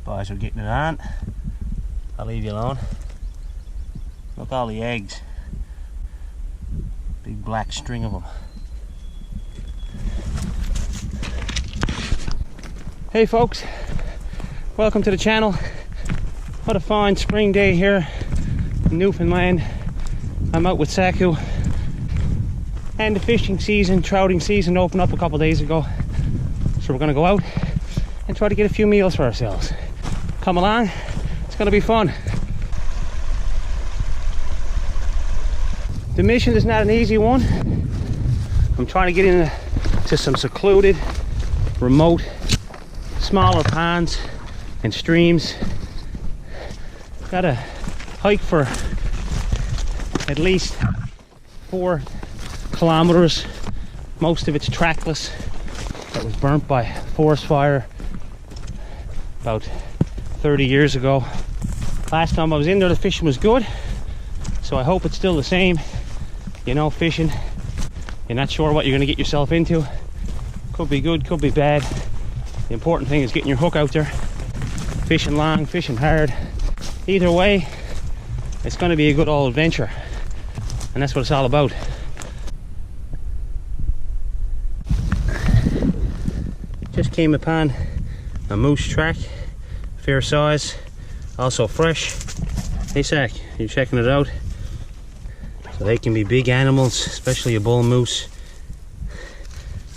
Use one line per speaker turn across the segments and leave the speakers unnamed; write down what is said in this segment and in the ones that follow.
Guys are getting it on. I'll leave you alone. Look, all the eggs. Big black string of them. Hey folks, welcome to the channel. What a fine spring day here in Newfoundland. I'm out with Saku, and the fishing season, trouting season opened up a couple days ago. So we're gonna go out and try to get a few meals for ourselves. Come along, it's gonna be fun. The mission is not an easy one. I'm trying to get into some secluded, remote, smaller ponds and streams. Got to hike for at least 4 kilometers. Most of it's trackless. That was burnt by forest fire about 30 years ago. Last time I was in there, the fishing was good, so I hope it's still the same. You know, fishing, you're not sure what you're going to get yourself into. Could be good, could be bad. The important thing is getting your hook out there, fishing long, fishing hard. Either way, it's going to be a good old adventure, and that's what it's all about. Just came upon a moose track, fair size, also fresh. Hey Sack, you checking it out? So they can be big animals, especially a bull moose.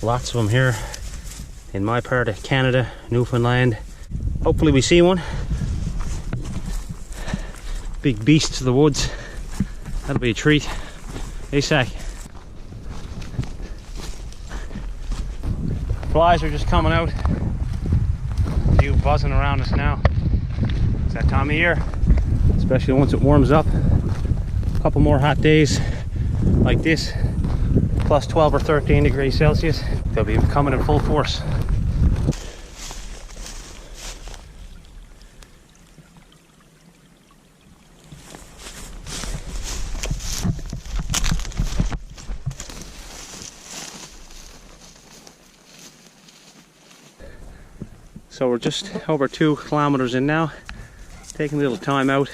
Lots of them here in my part of Canada, Newfoundland. Hopefully we see one. Big beasts of the woods. That'll be a treat. Hey Sack. Flies are just coming out. A few buzzing around us now. It's that time of year, especially once it warms up. A couple more hot days like this, plus 12 or 13 degrees Celsius, they'll be coming in full force. So we're just over 2 kilometers in now, taking a little time out.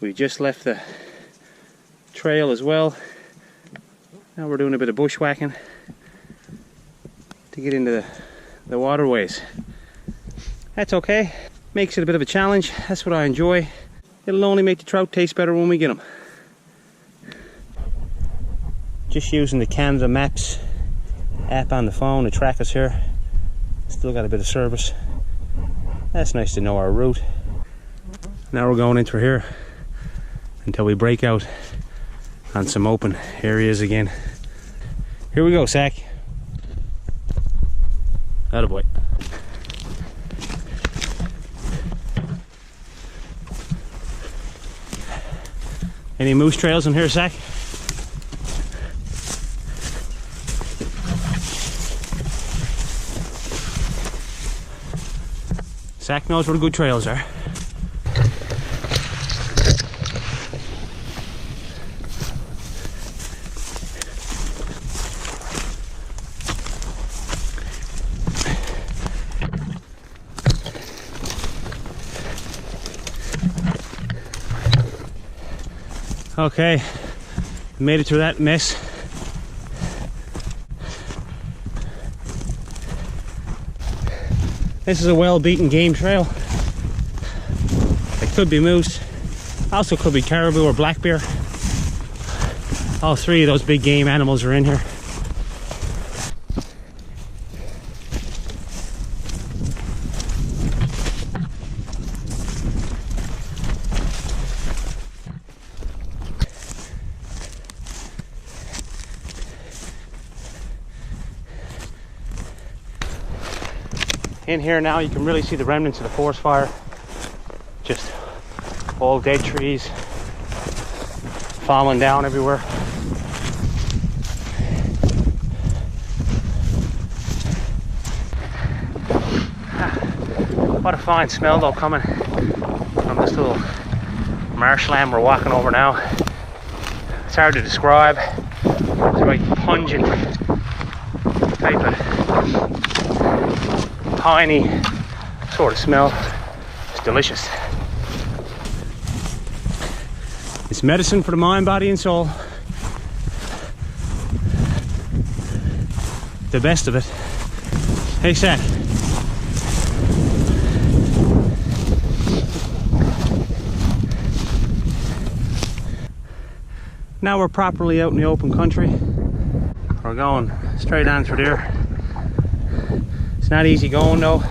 We just left the trail as well. Now we're doing a bit of bushwhacking to get into the waterways. That's okay, makes it a bit of a challenge. That's what I enjoy. It'll only make the trout taste better when we get them. Just using the Canada Maps app on the phone to track us here. Still got a bit of service. That's nice to know our route. Now we're going into here until we break out on some open areas again. Here we go, Sack. Attaboy. Any moose trails in here, Sack? Sack knows where the good trails are. Okay, made it through that mess. This is a well-beaten game trail. It could be moose, also could be caribou or black bear. All 3 of those big game animals are in here. In here now you can really see the remnants of the forest fire. Just all dead trees falling down everywhere. What a fine smell though coming from this little marshland we're walking over now. It's hard to describe. It's a very pungent type of piney sort of smell. delicious. It's medicine for the mind, body and soul. The best of it. Hey, Sack. Now we're properly out in the open country. We're going straight on through there. It's not easy going though.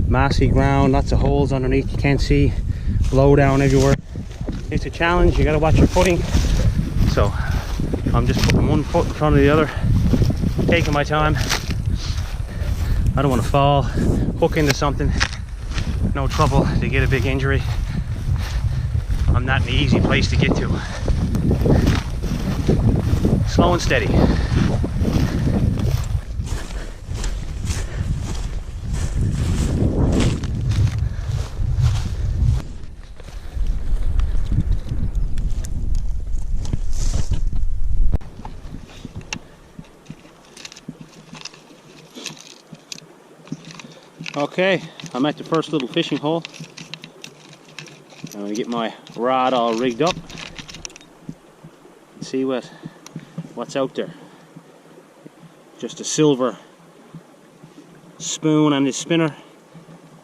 Mossy ground, lots of holes underneath you can't see, blow down everywhere. It's a challenge, you gotta watch your footing. So I'm just putting one foot in front of the other, taking my time. I don't want to fall, hook into something. No trouble to get a big injury. I'm not in an easy place to get to. Slow and steady. Okay, I'm at the first little fishing hole. I'm going to get my rod all rigged up and see what's out there. Just a silver spoon on this spinner.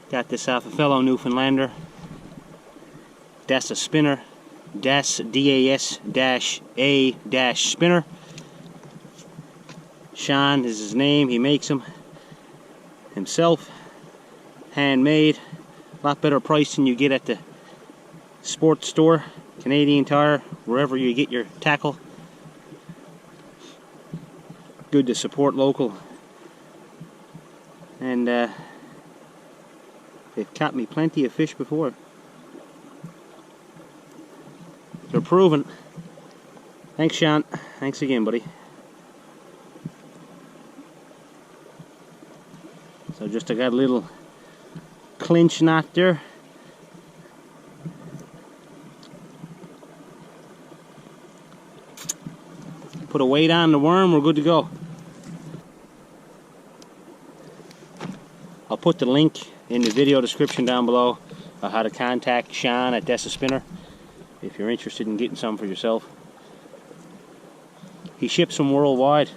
Got this off a fellow Newfoundlander. Das a spinner. Das, D-A-S-A- spinner. Sean is his name. He makes them himself. Handmade. A lot better price than you get at the sports store, Canadian Tire, wherever you get your tackle. Good to support local. And they've caught me plenty of fish before. They're proven. Thanks, Sean. Thanks again, buddy. So just I got a little clinch knot there. Put a weight on the worm, we're good to go. I'll put the link in the video description down below of how to contact Sean at Das a Spinner if you're interested in getting some for yourself. He ships them worldwide,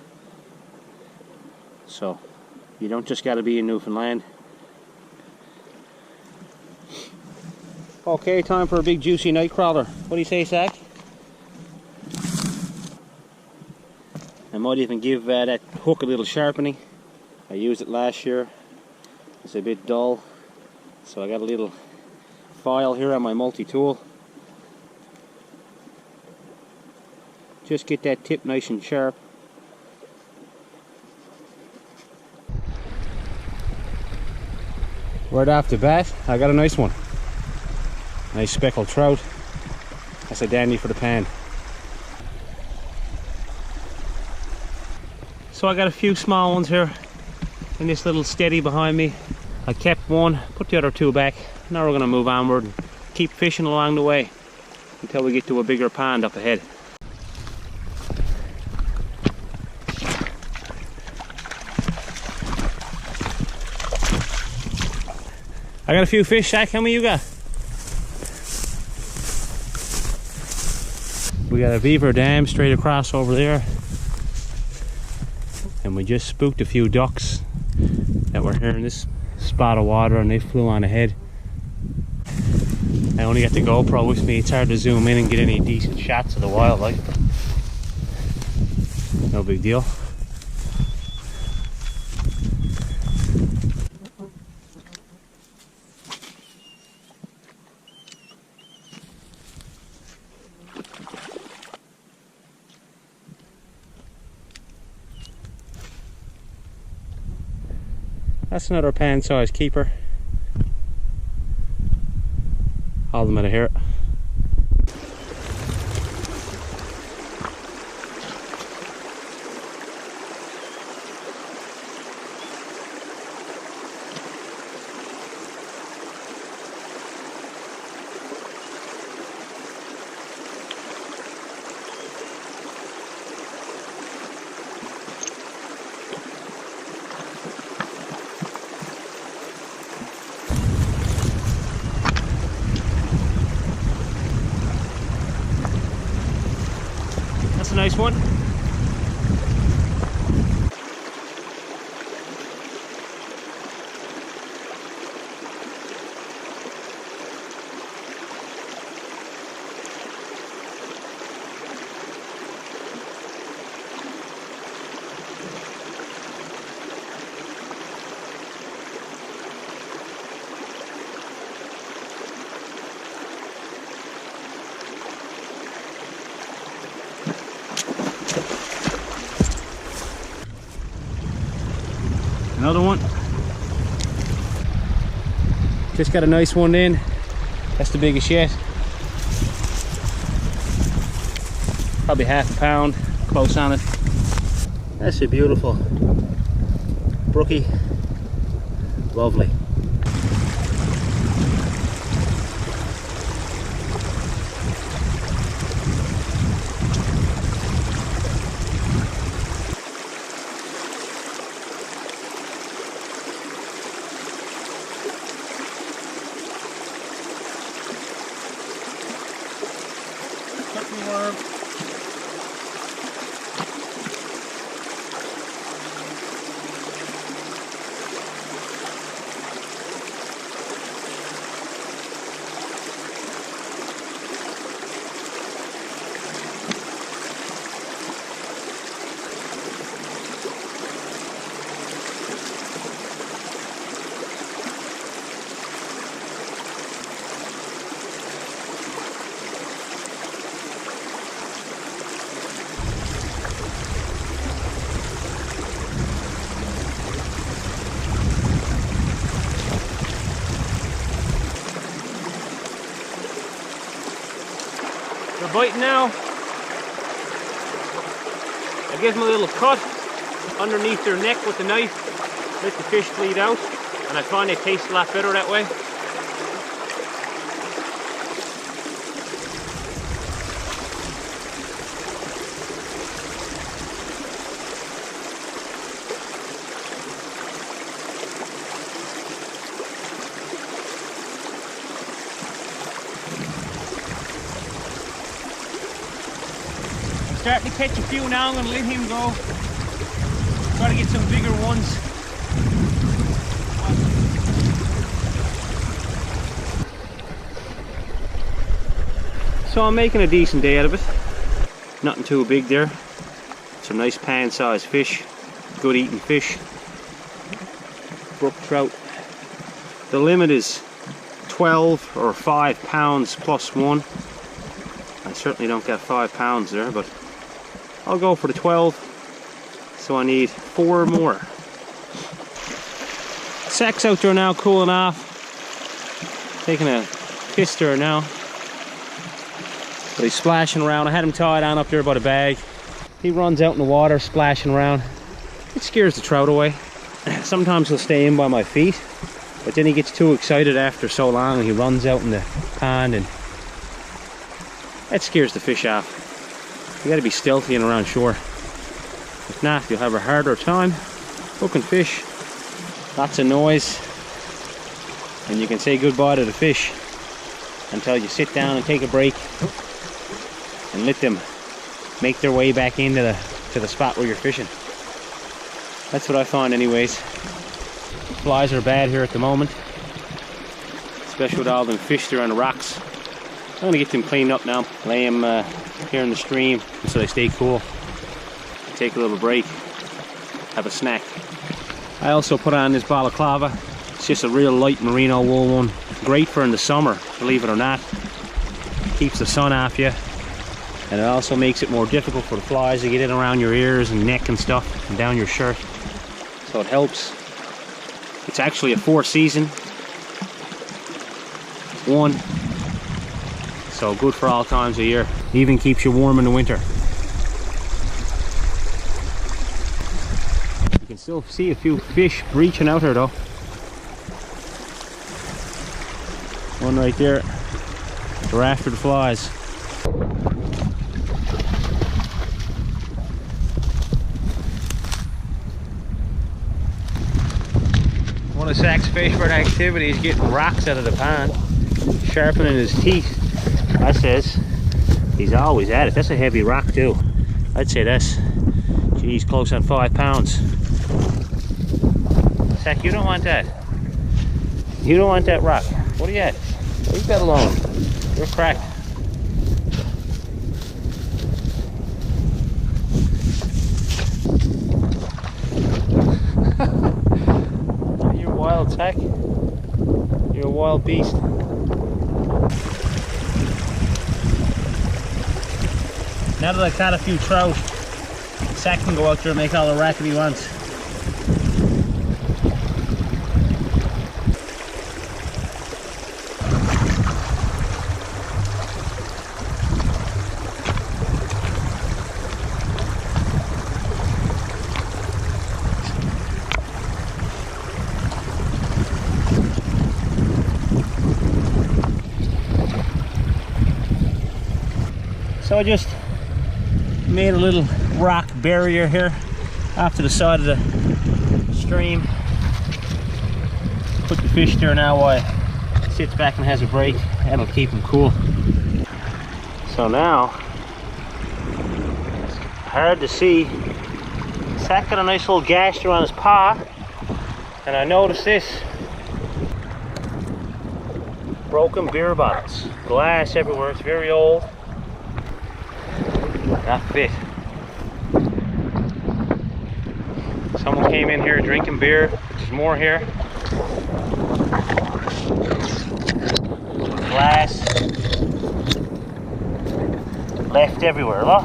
so you don't just got to be in Newfoundland. Okay, time for a big juicy night crawler. What do you say, Sack? I might even give that hook a little sharpening. I used it last year. It's a bit dull, so I got a little file here on my multi-tool. Just get that tip nice and sharp. Right off the bat, I got a nice one. Nice speckled trout. That's a dandy for the pan. So I got a few small ones here in this little steady behind me. I kept one, put the other two back. Now we're going to move onward and keep fishing along the way until we get to a bigger pond up ahead. I got a few fish, Sack. How many you got? We got a beaver dam straight across over there. And we just spooked a few ducks that were here in this spot of water and they flew on ahead. I only got the GoPro with me. It's hard to zoom in and get any decent shots of the wildlife, but no big deal. That's another pan-sized keeper. Hold them out of here. one. Another one. Just got a nice one in. That's the biggest yet. Probably half a pound, close on it. That's a beautiful brookie. Lovely. Worm. They're biting now. I give them a little cut underneath their neck with the knife, let the fish bleed out, and I find they taste a lot better that way. Starting to catch a few now. I'm going to let him go. Try to get some bigger ones. So I'm making a decent day out of it. Nothing too big there. Some nice pan-sized fish. Good eating fish. Brook trout. The limit is 12 or 5 pounds plus one. I certainly don't get 5 pounds there, but I'll go for the 12, so I need 4 more. Sack's out there now cooling off, taking a piss there now, but he's splashing around. I had him tied on up there by the bag. He runs out in the water splashing around. It scares the trout away. Sometimes he'll stay in by my feet, but then he gets too excited after so long and he runs out in the pond, and that scares the fish off. You gotta be stealthy and around shore. If not, you'll have a harder time hooking fish. Lots of noise, and you can say goodbye to the fish until you sit down and take a break and let them make their way back into the spot where you're fishing. That's what I find anyways. Flies are bad here at the moment, especially with all them fish there on the rocks. I'm gonna get them cleaned up now, lay them here in the stream so they stay cool. Take a little break, have a snack. I also put on this balaclava. It's just a real light merino wool one. Great for in the summer, believe it or not. Keeps the sun off you, and it also makes it more difficult for the flies to get in around your ears and neck and stuff, and down your shirt. So it helps. It's actually a 4-season one. So good for all times of year. Even keeps you warm in the winter. You can still see a few fish breaching out here though. One right there. They're after the flies. One of Sak's favorite activities is getting rocks out of the pond, sharpening his teeth. I says he's always at it. That's a heavy rock too. I'd say that's, geez, close on 5 pounds. Saku, you don't want that. You don't want that rock. What are you at? Leave that alone. You're cracked. You're wild, Sack. You're a wild beast. Now that I caught a few trout, Sack can go out there and make all the racket he wants. So I just made a little rock barrier here off to the side of the stream. Put the fish there now while it sits back and has a break. That'll keep him cool. So now, it's hard to see. Sack got a nice little gash there on his paw, and I noticed this. Broken beer bottles. Glass everywhere, it's very old. Not fit. Someone came in here drinking beer. There's more here. Glass left everywhere, look.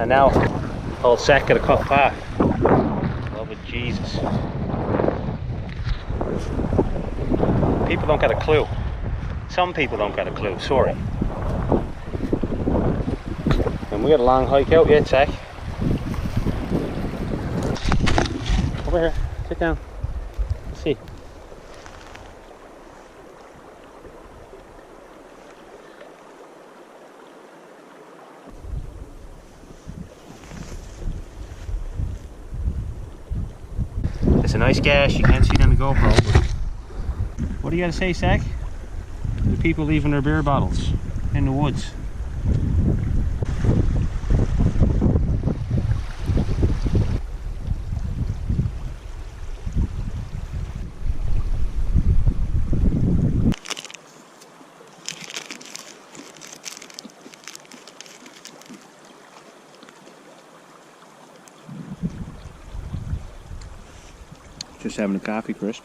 And now old Sack got a cut path. Love of Jesus. People don't got a clue. Some people don't got a clue, sorry. And we got a long hike out yet, Sack. Over here, sit down. Let's see. It's a nice gash, you can't see it on the GoPro. What do you got to say, Sack? The people leaving their beer bottles in the woods. Just having a coffee crisp.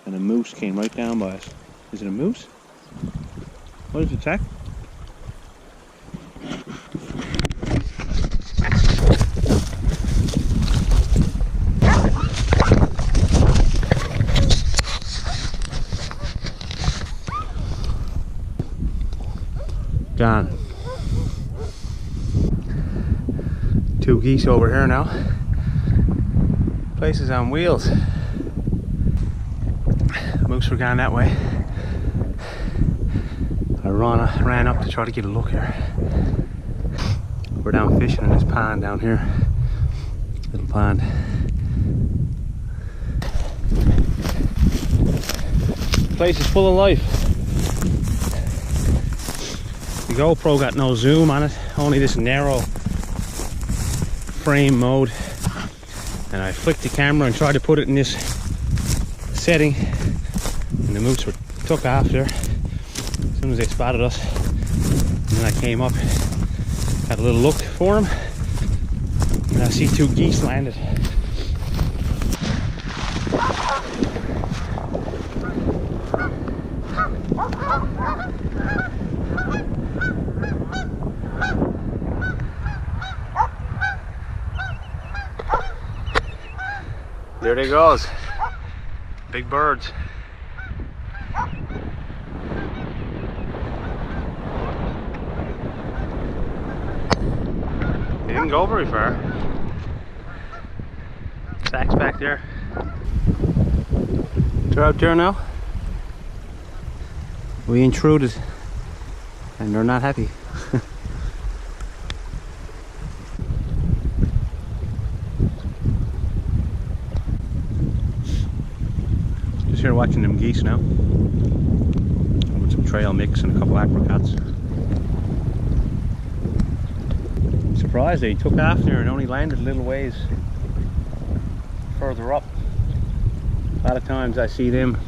And a moose came right down by us. Is it a moose? What is it, Sack? Gone. 2 geese over here now. Place is on wheels. Moose were gone that way. I ran up to try to get a look here. We're down fishing in this pond down here. Little pond. The place is full of life. The GoPro got no zoom on it, only this narrow frame mode. And I flicked the camera and tried to put it in this setting. And the moose took off there as soon as they spotted us. And then I came up, had a little look for them, and I see 2 geese landed. There they goes, big birds. They didn't go very far. Sack's back there. They're out there now. We intruded and they're not happy. here watching them geese now. With some trail mix and a couple apricots. I'm surprised they took off there and only landed a little ways further up. A lot of times I see them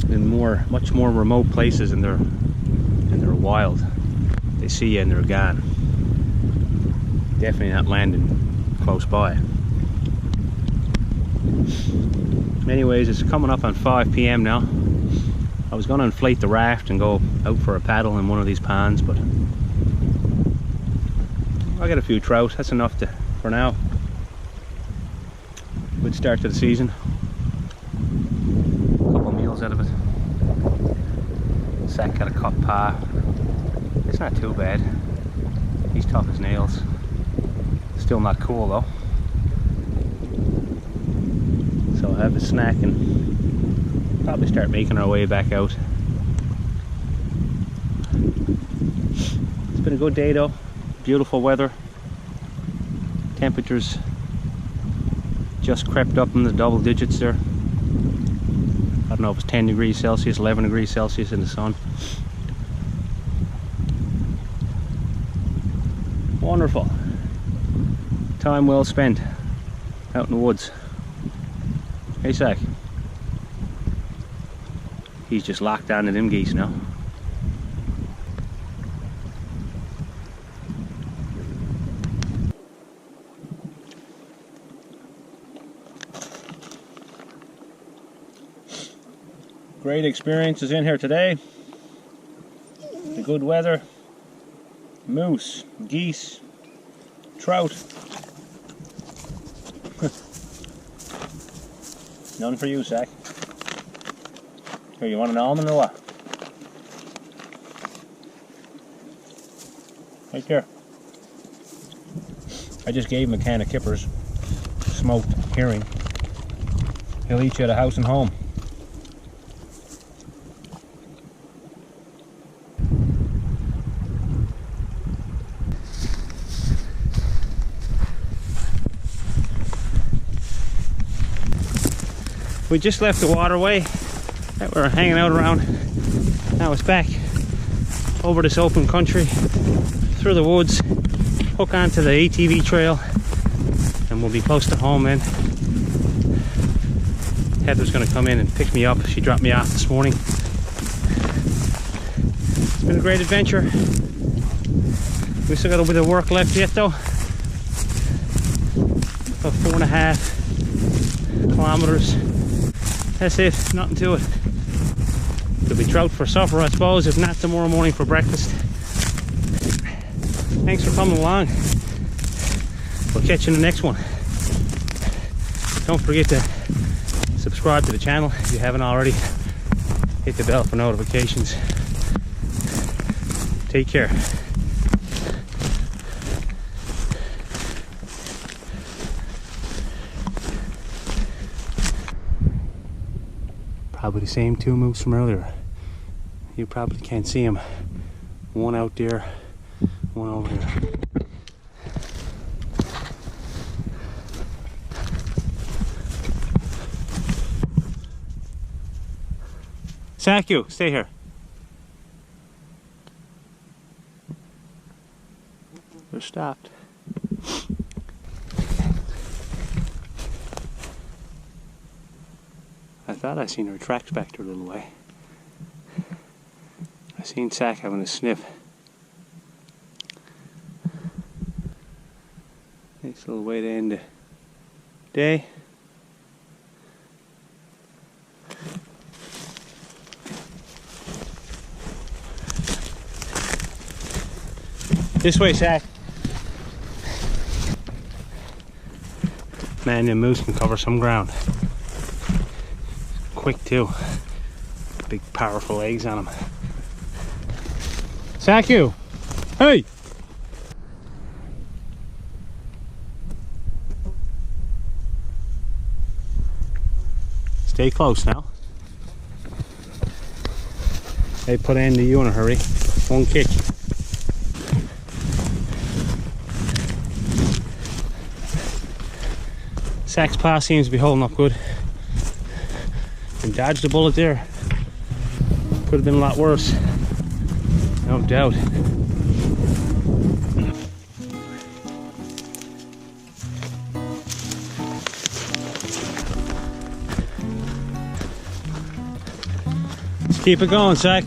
in much more remote places, and they're wild. They see you and they're gone. Definitely not landing close by. Anyways, it's coming up on 5 p.m. now. I was going to inflate the raft and go out for a paddle in one of these ponds, but I got a few trout. That's enough for now. Good start to the season. A couple of meals out of it. Sack got a cut pie. It's not too bad. He's tough as nails. Still not cool though. So I'll have a snack and probably start making our way back out. It's been a good day though. Beautiful weather. Temperatures just crept up in the double digits there. I don't know if it's 10 degrees Celsius, 11 degrees Celsius in the sun. Wonderful. Time well spent out in the woods. Hey Sack. He's just locked onto them geese now. Great experiences in here today. The good weather. Moose, geese, trout. None for you, Sack. Here, you want an almond or what? Right there. I just gave him a can of Kippers, smoked herring. He'll eat you at a house and home. We just left the waterway that we were hanging out around. Now it's back over this open country, through the woods, hook onto the ATV trail, and we'll be close to home then. Heather's gonna come in and pick me up. She dropped me off this morning. It's been a great adventure. We still got a bit of work left yet though. About 4.5 kilometers. That's it, nothing to it. Could be trout for supper, I suppose, if not tomorrow morning for breakfast. Thanks for coming along. We'll catch you in the next one. Don't forget to subscribe to the channel if you haven't already. Hit the bell for notifications. Take care. Probably the same two moose from earlier. You probably can't see them. One out there, one over there. Saku, stay here. They're stopped. I thought I seen her tracks back there a little way. I seen Sack having a sniff. Nice little way to end the day. This way, Sack. Man, the moose can cover some ground. Quick too. Big powerful legs on him. Saku! Hey! Stay close now. They put in to you in a hurry. One kick. Sack's paw seems to be holding up good. Dodged a bullet there. Could have been a lot worse. No doubt. Let's keep it going, Sack.